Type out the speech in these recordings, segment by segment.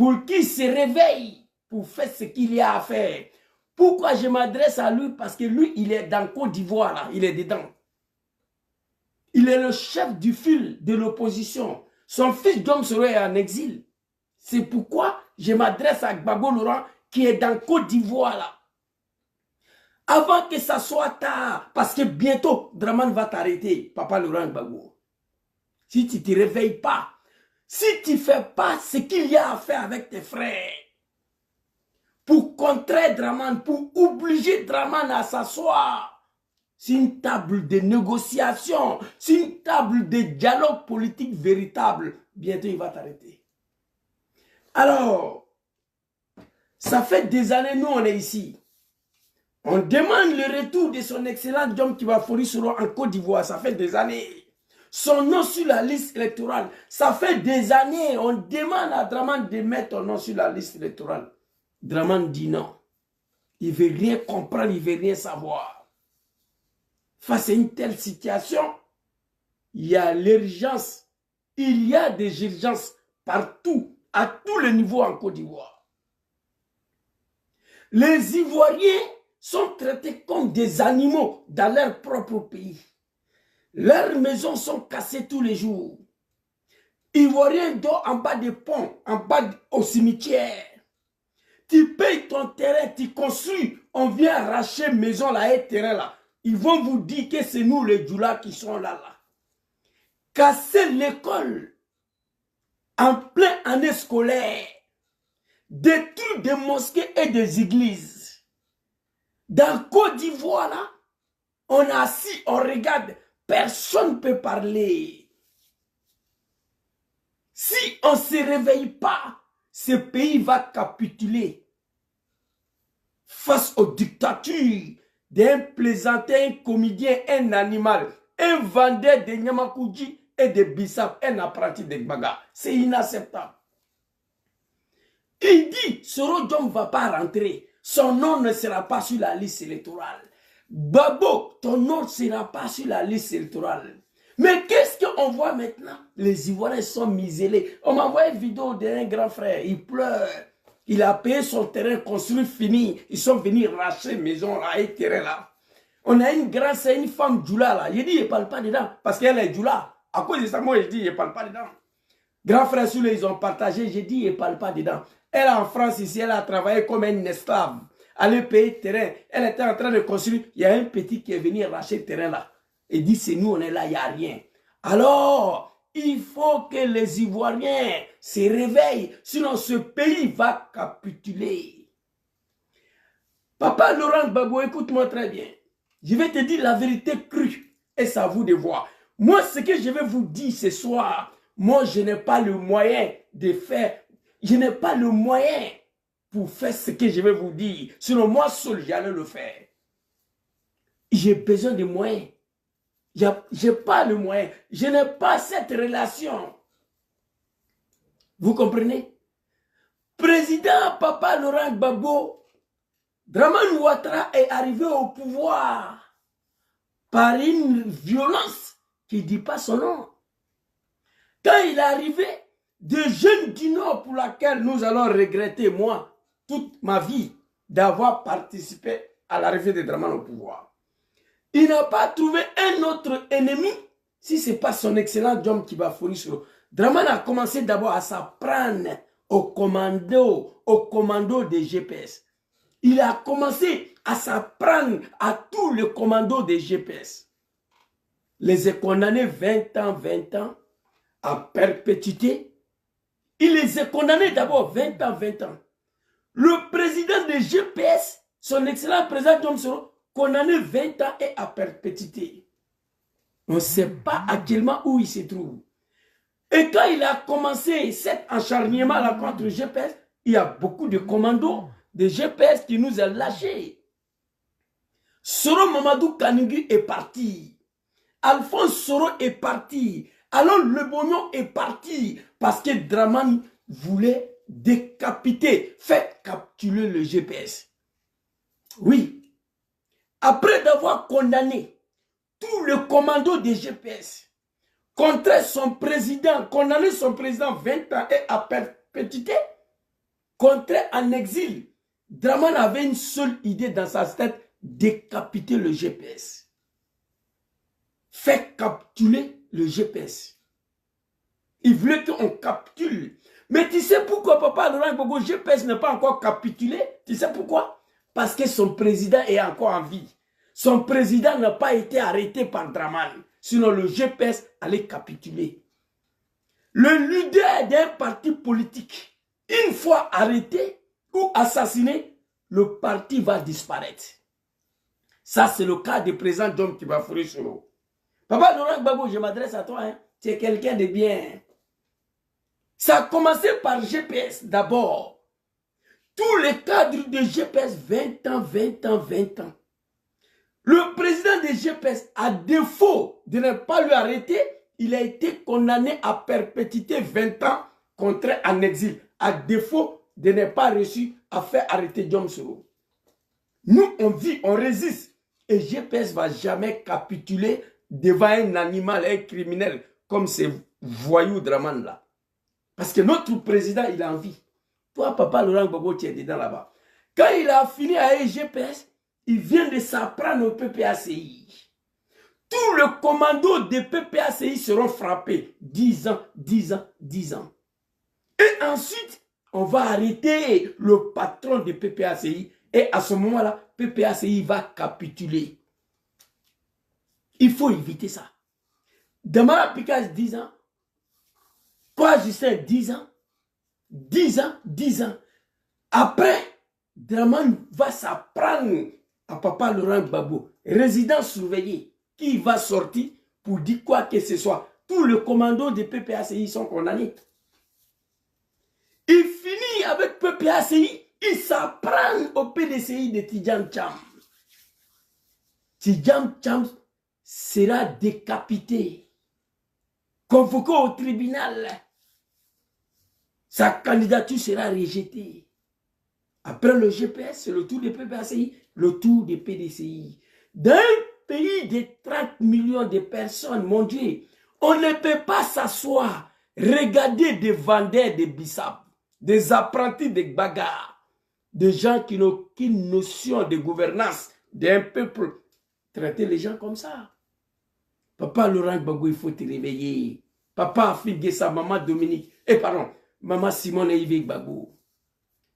pour qu'il se réveille, pour faire ce qu'il y a à faire. Pourquoi je m'adresse à lui? Parce que lui, il est dans Côte d'Ivoire, là, il est dedans. Il est le chef du fil de l'opposition. Son fils Dom Soro est en exil. C'est pourquoi je m'adresse à Gbagbo Laurent qui est dans Côte d'Ivoire là. Avant que ça soit tard, parce que bientôt Dramane va t'arrêter, Papa Laurent Gbagbo. Si tu ne te réveilles pas, si tu ne fais pas ce qu'il y a à faire avec tes frères, pour contrer Dramane, pour obliger Dramane à s'asseoir, c'est une table de négociation, c'est une table de dialogue politique véritable. Bientôt, il va t'arrêter. Alors, ça fait des années, nous, on est ici. On demande le retour de son excellent Djom Kibafori Soro en Côte d'Ivoire. Ça fait des années. Son nom sur la liste électorale. Ça fait des années. On demande à Dramane de mettre son nom sur la liste électorale. Dramane dit non. Il ne veut rien comprendre, il ne veut rien savoir. Face à une telle situation, il y a l'urgence. Il y a des urgences partout, à tous les niveaux en Côte d'Ivoire. Les Ivoiriens sont traités comme des animaux dans leur propre pays. Leurs maisons sont cassées tous les jours. Ivoiriens dorment en bas des ponts, en bas au cimetière. Tu payes ton terrain, tu construis, on vient arracher maison là et terrain là. Ils vont vous dire que c'est nous les Djoula qui sont là. Casser l'école en plein année scolaire. Détruire des mosquées et des églises. Dans Côte d'Ivoire, là, on est assis, on regarde. Personne ne peut parler. Si on ne se réveille pas, ce pays va capituler face aux dictatures d'un plaisantin, un comédien, un animal, un vendeur de Nyamakoudji et de Bissap, un apprenti de Gbaga. C'est inacceptable. Il dit, Soro Djom ne va pas rentrer. Son nom ne sera pas sur la liste électorale. Babo, ton nom ne sera pas sur la liste électorale. Mais qu'est-ce qu'on voit maintenant? Les Ivoiriens sont miselés. On m'a envoyé une vidéo d'un grand frère. Il pleure. Il a payé son terrain construit, fini. Ils sont venus racheter maison là et terrain là. On a une grande sœur, une femme Djoula là. Il dit, il ne parle pas dedans. Parce qu'elle est Djoula. À cause de ça, moi, je dis, il ne parle pas dedans. Grand frère, sur ils ont partagé. J'ai dit, il ne parle pas dedans. Elle en France ici, elle a travaillé comme une esclave. Elle a payé le terrain. Elle était en train de construire. Il y a un petit qui est venu racheter le terrain là. Et dit, c'est nous, on est là, il n'y a rien. Alors, il faut que les Ivoiriens se réveillent. Sinon, ce pays va capituler. Papa Laurent Gbagbo, écoute-moi très bien. Je vais te dire la vérité crue. Et c'est à vous de voir. Moi, ce que je vais vous dire ce soir, moi, je n'ai pas le moyen de faire. Je n'ai pas le moyen pour faire ce que je vais vous dire. Sinon, moi seul, j'allais le faire. J'ai besoin de moyens. Je n'ai pas le moyen. Je n'ai pas cette relation. Vous comprenez? Président Papa Laurent Gbagbo, Dramane Ouattara est arrivé au pouvoir par une violence qui ne dit pas son nom. Quand il est arrivé, des jeunes du Nord pour laquelle nous allons regretter, moi, toute ma vie, d'avoir participé à l'arrivée de Dramane au pouvoir. Il n'a pas trouvé un autre ennemi si ce n'est pas son excellent Djom Kibafori Soro. Dramane a commencé d'abord à s'apprendre au commando des GPS. Il a commencé à s'apprendre à tous les commandos des GPS. Les a condamnés 20 ans à perpétuité. Il les a condamnés d'abord 20 ans. Le président des GPS, son excellent président Djom Soro, condamné 20 ans et à perpétuité. On ne sait pas actuellement où il se trouve. Et quand il a commencé cet acharnement-là contre le GPS, il y a beaucoup de commandos de GPS qui nous ont lâchés. Soro Mamadou Kanigui est parti. Alphonse Soro est parti. Alors le Bognon est parti parce que Dramane voulait décapiter, faire capturer le GPS. Oui. Après d'avoir condamné tout le commando des GPS contre son président, condamné son président 20 ans et à perpétuité, contraint en exil, Draman avait une seule idée dans sa tête, décapiter le GPS. Faire capturer le GPS. Il voulait qu'on capture. Mais tu sais pourquoi Papa Laurent Gbagbo, le GPS n'est pas encore capitulé? Tu sais pourquoi? Parce que son président est encore en vie. Son président n'a pas été arrêté par Draman. Sinon le GPS allait capituler. Le leader d'un parti politique, une fois arrêté ou assassiné, le parti va disparaître. Ça, c'est le cas du président John Kibafori Soro. Papa Laurent Gbagbo, je m'adresse à toi. Hein. Tu es quelqu'un de bien. Ça a commencé par GPS d'abord. Tous les cadres de GPS, 20 ans, 20 ans, 20 ans. Le président de GPS, à défaut de ne pas lui arrêter, il a été condamné à perpétuité 20 ans, contraint en exil, à défaut de ne pas réussir à faire arrêter John Soro. Nous, on vit, on résiste. Et GPS ne va jamais capituler devant un animal, un criminel, comme ces voyous Draman là. Parce que notre président, il a envie. Toi, Papa Laurent Gbagbo, tu es dedans là-bas. Quand il a fini avec GPS, il vient de s'apprendre au PPACI. Tout le commando de PPACI seront frappés. 10 ans, 10 ans, 10 ans. Et ensuite, on va arrêter le patron de PPACI. Et à ce moment-là, PPACI va capituler. Il faut éviter ça. Damara Picage, 10 ans. Quoi, Justin, 10 ans. 10 ans, 10 ans. Après, Draman va s'apprendre à Papa Laurent Gbagbo, résident surveillé, qui va sortir pour dire quoi que ce soit. Tous les commandos de PPACI sont condamnés. Il finit avec PPACI, il s'apprend au PDCI de Tidjane Cham. Tidjane Cham sera décapité, convoqué au tribunal. Sa candidature sera rejetée. Après le GPS, c'est le tour des PPACI, le tour des PDCI. Dans un pays de 30 millions de personnes, mon Dieu, on ne peut pas s'asseoir, regarder des vendeurs de bissap, des apprentis de bagarres, des gens qui n'ont aucune notion de gouvernance d'un peuple. Traiter les gens comme ça. Papa Laurent Gbagbo, il faut te réveiller. Papa Afrique Gessa, maman Dominique, maman Simone Yves Gbagbo.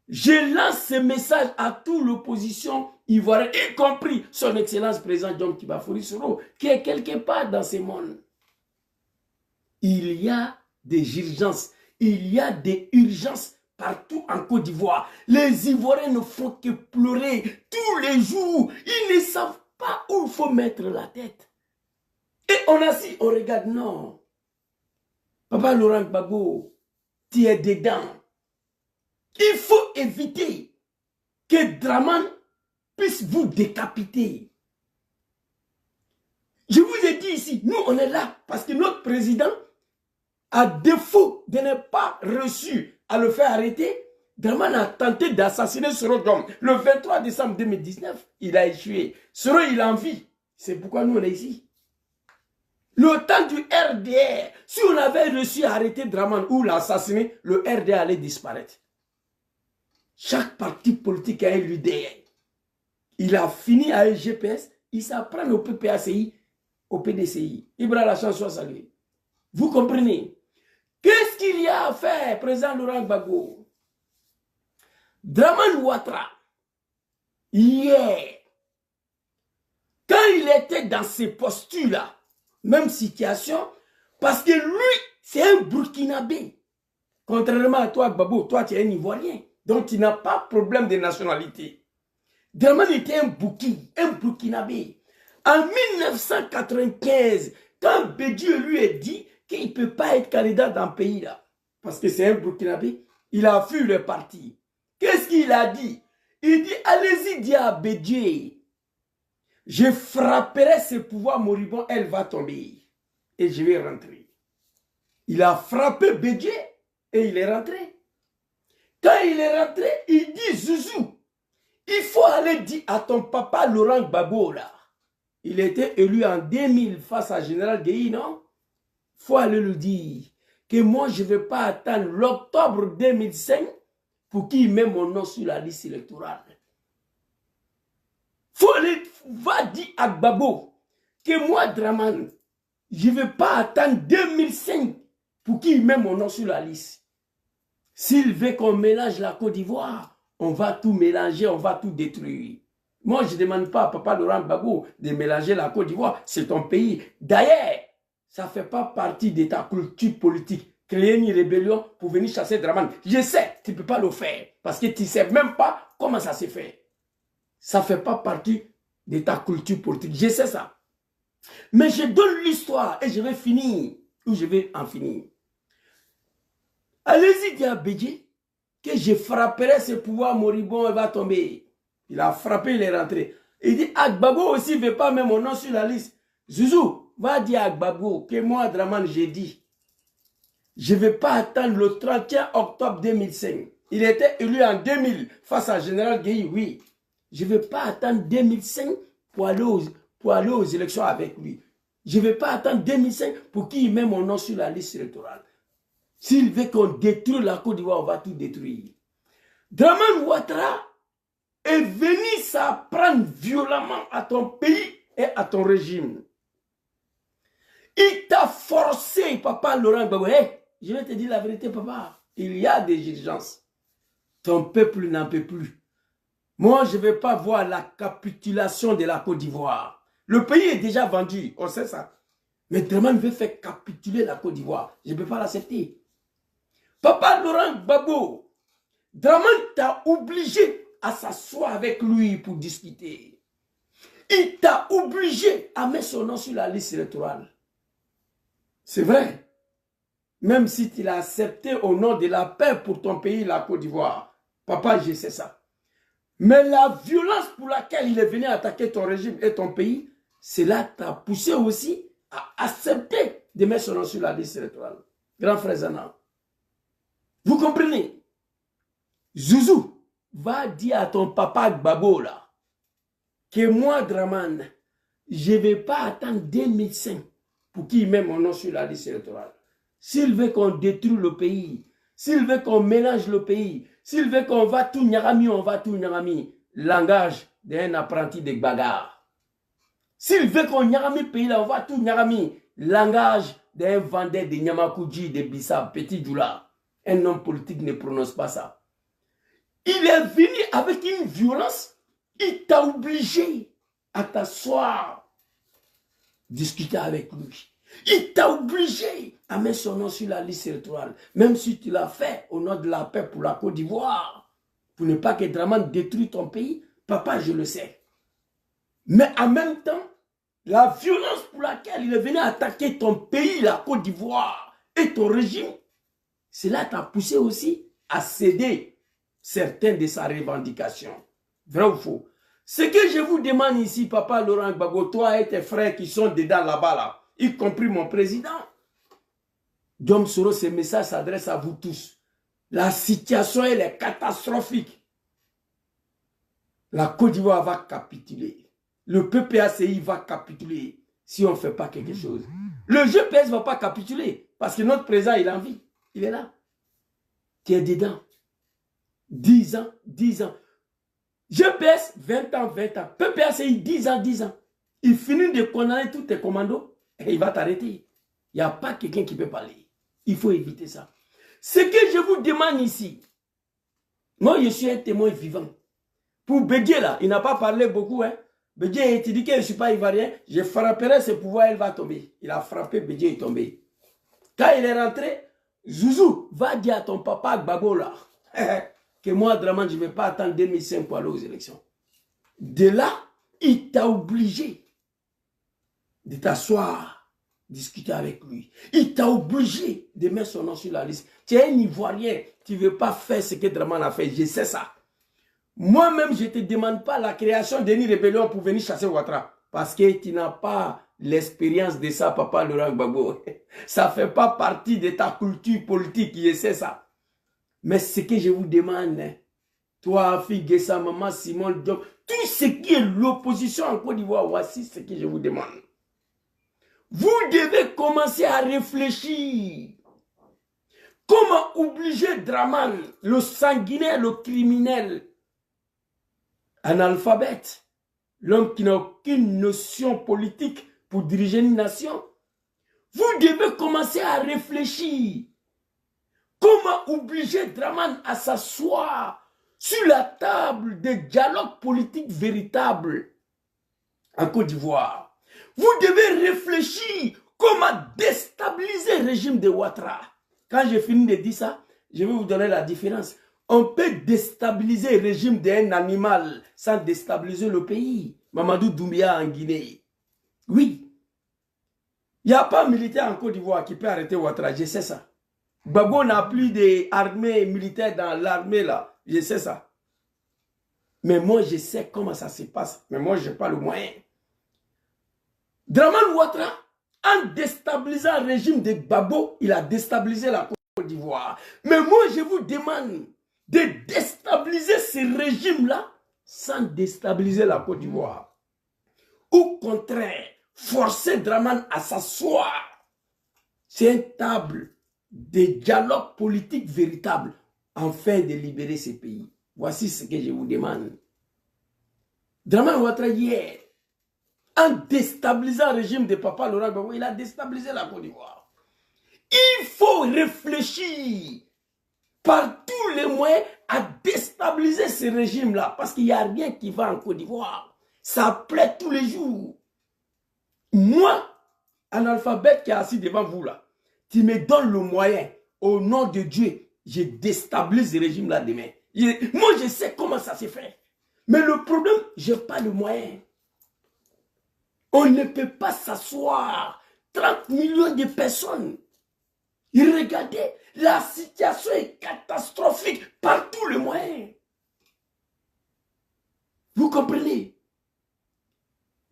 Je lance ce message à toute l'opposition ivoirienne, y compris son excellence président John Kibafori Soro, qui est quelque part dans ce monde. Il y a des urgences, il y a des urgences partout en Côte d'Ivoire. Les Ivoiriens ne font que pleurer tous les jours. Ils ne savent pas où il faut mettre la tête. Et on assis, on regarde, non. Papa Laurent Gbagbo, tu es dedans. Il faut éviter que Draman puisse vous décapiter. Je vous ai dit ici, nous on est là parce que notre président, à défaut de ne pas reçu à le faire arrêter, Draman a tenté d'assassiner Soro Dom. Le 23 décembre 2019, il a échoué. Soro, il a envie. C'est pourquoi nous on est ici. Le temps du RDR, si on avait reçu à arrêter Draman ou l'assassiner, le RDR allait disparaître. Chaque parti politique a un leader. Il a fini avec GPS, il s'apprend au PPACI, au PDCI. Ibra la chance soit saluée. Vous comprenez? Qu'est-ce qu'il y a à faire, président Laurent Gbagbo? Draman Ouattara, hier, quand il était dans ces postures-là, même situation, parce que lui, c'est un Burkinabé. Contrairement à toi, Gbagbo, toi, tu es un Ivoirien. Donc, tu n'as pas de problème de nationalité. Draman était un Burkinabé. En 1995, quand Bédieu lui a dit qu'il ne peut pas être candidat dans le pays-là, parce que c'est un Burkinabé, il a fui le parti. Qu'est-ce qu'il a dit? Il dit, allez-y, dis à Bédieu, je frapperai ce pouvoir moribond, elle va tomber. Et je vais rentrer. Il a frappé Bédieu et il est rentré. Quand il est rentré, il dit, Zouzou, il faut aller dire à ton papa Laurent Gbagbo là. Il était élu en 2000 face à Général Guéhi, non? Il faut aller lui dire que moi, je ne vais pas attendre l'octobre 2005 pour qu'il mette mon nom sur la liste électorale. Va dire à Gbagbo que moi, Dramane, je ne vais pas attendre 2005 pour qu'il mette mon nom sur la liste. S'il veut qu'on mélange la Côte d'Ivoire, on va tout mélanger, on va tout détruire. Moi, je ne demande pas à Papa Laurent Gbagbo de mélanger la Côte d'Ivoire, c'est ton pays. D'ailleurs, ça ne fait pas partie de ta culture politique. Créer une rébellion pour venir chasser Dramane. Je sais, tu ne peux pas le faire, parce que tu ne sais même pas comment ça s'est fait. Ça ne fait pas partie de ta culture politique. Je sais ça. Mais je donne l'histoire et je vais finir, ou je vais en finir. Allez-y, dire à Bédié que je frapperai ce pouvoir moribond, il va tomber. Il a frappé, il est rentré. Il dit, Gbagbo aussi ne veut pas mettre mon nom sur la liste. Zouzou, va dire à Gbagbo que moi, Dramane, j'ai dit, je ne vais pas attendre le 31 octobre 2005. Il était élu en 2000 face à Général Guéhi, oui. Je ne vais pas attendre 2005 pour aller aux élections avec lui. Je ne vais pas attendre 2005 pour qu'il mette mon nom sur la liste électorale. S'il veut qu'on détruise la Côte d'Ivoire, on va tout détruire. Dramane Ouattara est venu s'apprendre violemment à ton pays et à ton régime. Il t'a forcé, Papa Laurent Gbagbo. Hey, je vais te dire la vérité, papa. Il y a des urgences. Ton peuple n'en peut plus. Moi, je ne vais pas voir la capitulation de la Côte d'Ivoire. Le pays est déjà vendu, on sait ça. Mais Dramane veut faire capituler la Côte d'Ivoire. Je ne peux pas l'accepter. Papa Laurent Gbagbo, Dramane t'a obligé à s'asseoir avec lui pour discuter. Il t'a obligé à mettre son nom sur la liste électorale. C'est vrai. Même si tu l'as accepté au nom de la paix pour ton pays, la Côte d'Ivoire. Papa, je sais ça. Mais la violence pour laquelle il est venu attaquer ton régime et ton pays, cela t'a poussé aussi à accepter de mettre son nom sur la liste électorale. Grand frère Zana. Vous comprenez? Zouzou, va dire à ton papa Gbagbo là, que moi, Dramane, je ne vais pas attendre 2005 pour qu'il mette mon nom sur la liste électorale. S'il veut qu'on détruise le pays, s'il veut qu'on mélange le pays, s'il veut qu'on va tout nyarami, on va tout nyarami. Langage d'un apprenti de bagarre. S'il veut qu'on nyarami le pays là, on va tout nyarami. Langage d'un vendeur de Nyamakoudji, de Bissau, Petit Djoula. Un homme politique ne prononce pas ça. Il est venu avec une violence. Il t'a obligé à t'asseoir, discuter avec lui. Il t'a obligé à mettre son nom sur la liste électorale. Même si tu l'as fait au nom de la paix pour la Côte d'Ivoire. Pour ne pas que Dramane détruise ton pays. Papa, je le sais. Mais en même temps, la violence pour laquelle il est venu attaquer ton pays, la Côte d'Ivoire, et ton régime, cela t'a poussé aussi à céder certaines de sa revendication. Vrai ou faux? Ce que je vous demande ici, Papa Laurent Gbagbo, toi et tes frères qui sont dedans là-bas, là, y compris mon président, Dom Soro, ce message s'adresse à vous tous. La situation elle est catastrophique. La Côte d'Ivoire va capituler. Le PPACI va capituler si on ne fait pas quelque chose. Le GPS ne va pas capituler parce que notre président il a envie. Il est là. Tu es dedans. 10 ans, 10 ans. GPS, 20 ans, 20 ans. PPACI, 10 ans, 10 ans. Il finit de condamner tous tes commandos et il va t'arrêter. Il n'y a pas quelqu'un qui peut parler. Il faut éviter ça. Ce que je vous demande ici, moi je suis un témoin vivant. Pour Bédié là, il n'a pas parlé beaucoup. Hein. Bédié, il dit que je ne suis pas ivoirien, je frapperai ce pouvoir, elle va tomber. Il a frappé, Bédié est tombé. Quand il est rentré, Zouzou, va dire à ton papa Gbagbo là, que moi, Dramane, je ne vais pas attendre 2005 pour aller aux élections. De là, il t'a obligé de t'asseoir, discuter avec lui. Il t'a obligé de mettre son nom sur la liste. Tu es un Ivoirien, tu ne veux pas faire ce que Dramane a fait, je sais ça. Moi-même, je ne te demande pas la création d'une rébellion pour venir chasser Ouattara. Parce que tu n'as pas l'expérience de ça, Papa Laurent Gbagbo. Ça ne fait pas partie de ta culture politique, je sais ça. Mais ce que je vous demande, hein, toi, Afi Gessa, Maman, Simon, Diop, tout ce qui est l'opposition en Côte d'Ivoire, voici ce que je vous demande. Vous devez commencer à réfléchir. Comment obliger Draman, le sanguinaire, le criminel, analphabète, l'homme qui n'a aucune notion politique pour diriger une nation? Vous devez commencer à réfléchir. Comment obliger Draman à s'asseoir sur la table de dialogue politique véritable en Côte d'Ivoire? Vous devez réfléchir comment déstabiliser le régime de Ouattara. Quand j'ai fini de dire ça, je vais vous donner la différence. On peut déstabiliser le régime d'un animal sans déstabiliser le pays. Mamadou Doumbia en Guinée. Oui. Il n'y a pas de militaire en Côte d'Ivoire qui peut arrêter Ouattara, je sais ça. Gbagbo n'a plus d'armée militaire dans l'armée là, je sais ça. Mais moi je sais comment ça se passe, mais moi je n'ai pas le moyen. Draman Ouattara, en déstabilisant le régime de Gbagbo, il a déstabilisé la Côte d'Ivoire. Mais moi je vous demande de déstabiliser ce régime-là sans déstabiliser la Côte d'Ivoire. Au contraire, forcer Draman à s'asseoir. C'est une table de dialogue politique véritable afin de libérer ces pays. Voici ce que je vous demande. Draman Ouattara hier, en déstabilisant le régime de Papa Laurent Gbagbo, il a déstabilisé la Côte d'Ivoire. Il faut réfléchir par tous les moyens à déstabiliser ce régime-là. Parce qu'il n'y a rien qui va en Côte d'Ivoire. Ça plaît tous les jours. Moi, analphabète qui est assis devant vous là, tu me donnes le moyen, au nom de Dieu, je déstabilise ce régime-là demain. Moi, je sais comment ça se fait. Mais le problème, je n'ai pas le moyen. On ne peut pas s'asseoir. 30 millions de personnes. Et regardez, la situation est catastrophique par tous les moyens. Vous comprenez?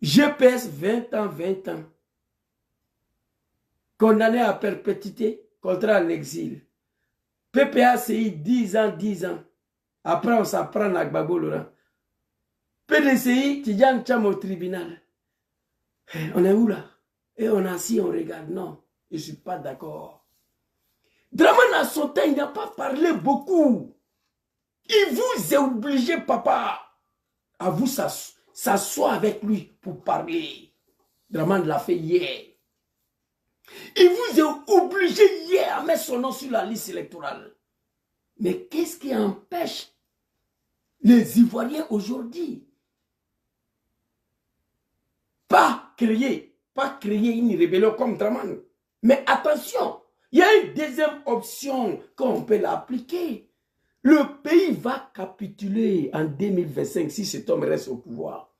GPS 20 ans, 20 ans. Condamné à perpétuité, contrat en exil. PPACI 10 ans, 10 ans. Après, on s'apprend à Gbagbo Laurent. PDCI, Tidjane Cham au tribunal. On est où là? Et on est assis, on regarde. Non, je ne suis pas d'accord. Draman à son temps, il n'a pas parlé beaucoup. Il vous a obligé, papa, à vous s'asseoir avec lui pour parler. Draman l'a fait hier. Il vous a obligé hier à mettre son nom sur la liste électorale. Mais qu'est-ce qui empêche les Ivoiriens aujourd'hui? Pas créer une rébellion comme Draman. Mais attention, il y a une deuxième option qu'on peut l'appliquer. Le pays va capituler en 2025 si cet homme reste au pouvoir.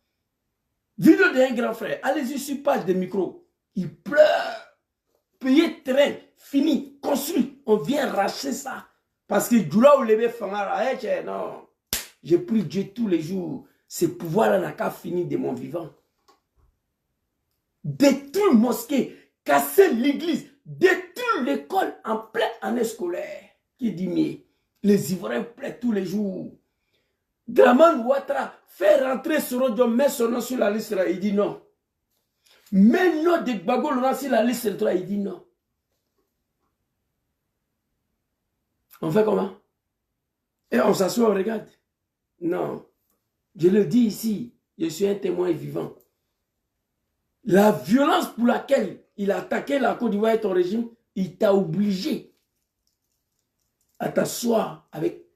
Vidéo d'un grand frère, allez-y sur page de micro. Il pleure. Payer terrain, fini, construit. On vient racheter ça. Parce que Djoula ou Lébé Fangara, non. J'ai pris Dieu tous les jours. Ce pouvoir-là n'a qu'à finir de mon vivant. Détruire mosquée, casser l'église, détruire l'école en pleine année scolaire. Qui dit mais les Ivoiriens plaident tous les jours. Draman Ouattara fait rentrer Soro, met son nom sur la liste, là, il dit non. Mais nom de Gbagbo Laurent sur la liste, là, il dit non. On fait comment? Et on s'assoit, on regarde. Non. Je le dis ici, je suis un témoin vivant. La violence pour laquelle il a attaqué la Côte d'Ivoire et ton régime, il t'a obligé à t'asseoir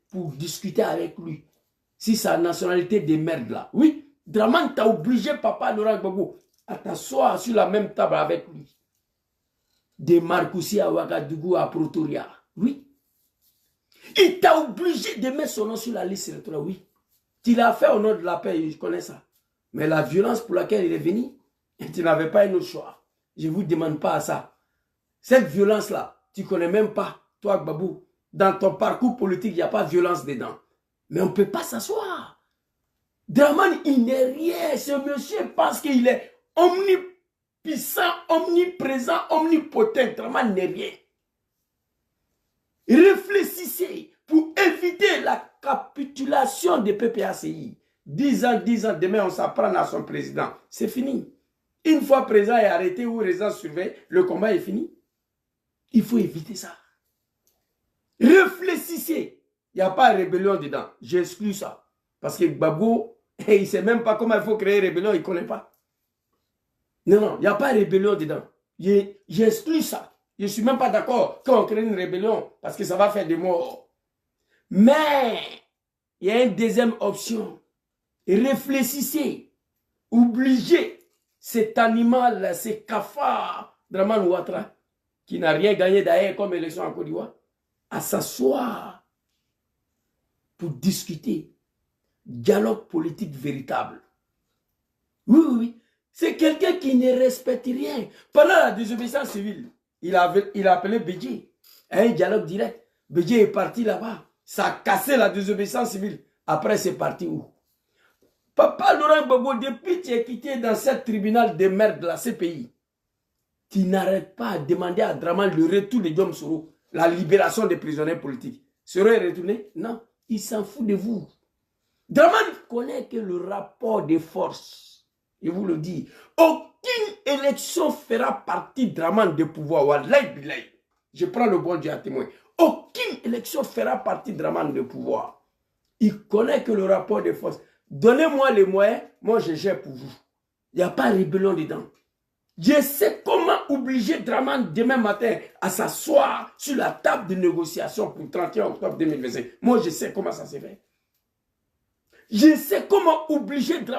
pour discuter avec lui. Si sa nationalité de merde là. Oui, Draman t'a obligé, papa Laurent Gbagbo, à t'asseoir sur la même table avec lui. De Marcoussi à Ouagadougou à Pretoria. Oui. Il t'a obligé de mettre son nom sur la liste électorale. Oui. Tu l'as fait au nom de la paix, je connais ça. Mais la violence pour laquelle il est venu, tu n'avais pas un autre choix. Je ne vous demande pas ça. Cette violence-là, tu ne connais même pas, toi, Gbagbo. Dans ton parcours politique, il n'y a pas de violence dedans. Mais on ne peut pas s'asseoir. Draman, il n'est rien. Ce monsieur pense qu'il est omnipuissant, omniprésent, omnipotent. Draman n'est rien. Réfléchissez pour éviter la capitulation des PPACI. 10 ans, demain on s'apprend à son président. C'est fini. Une fois le président est arrêté ou le président surveille, le combat est fini. Il faut éviter ça. Réfléchissez. Il n'y a pas de rébellion dedans. J'exclus ça. Parce que Gbagbo, il ne sait même pas comment il faut créer une rébellion, il ne connaît pas. Non, non, il n'y a pas de rébellion dedans. J'exclus ça. Je ne suis même pas d'accord quand on crée une rébellion, parce que ça va faire des morts. Mais, il y a une deuxième option. Réfléchissez. Obligez cet animal, ce cafard, Draman Ouattara, qui n'a rien gagné d'ailleurs comme élection en Côte d'Ivoire, à s'asseoir pour discuter. Dialogue politique véritable. Oui, oui, oui. C'est quelqu'un qui ne respecte rien. Pendant la désobéissance civile, il a appelé Bédié à un dialogue direct. Bédié est parti là-bas. Ça a cassé la désobéissance civile. Après, c'est parti où? Papa Laurent Gbagbo, depuis que tu es quitté dans ce tribunal de merde de la CPI, tu n'arrêtes pas à demander à Draman le retour de Diom Soro, la libération des prisonniers politiques. Soro est retourné? Non, il s'en fout de vous. Draman connaît que le rapport de force, je vous le dis, aucune élection fera partie Draman de pouvoir. Wallahi billahi. Je prends le bon Dieu à témoin. Aucune élection fera partie Draman de pouvoir. Il connaît que le rapport de force. Donnez-moi les moyens, moi je gère pour vous. Il n'y a pas de rébellion dedans. Je sais comment obliger Draman demain matin à s'asseoir sur la table de négociation pour le 31 octobre 2025. Moi je sais comment ça se fait. Je sais comment obliger Draman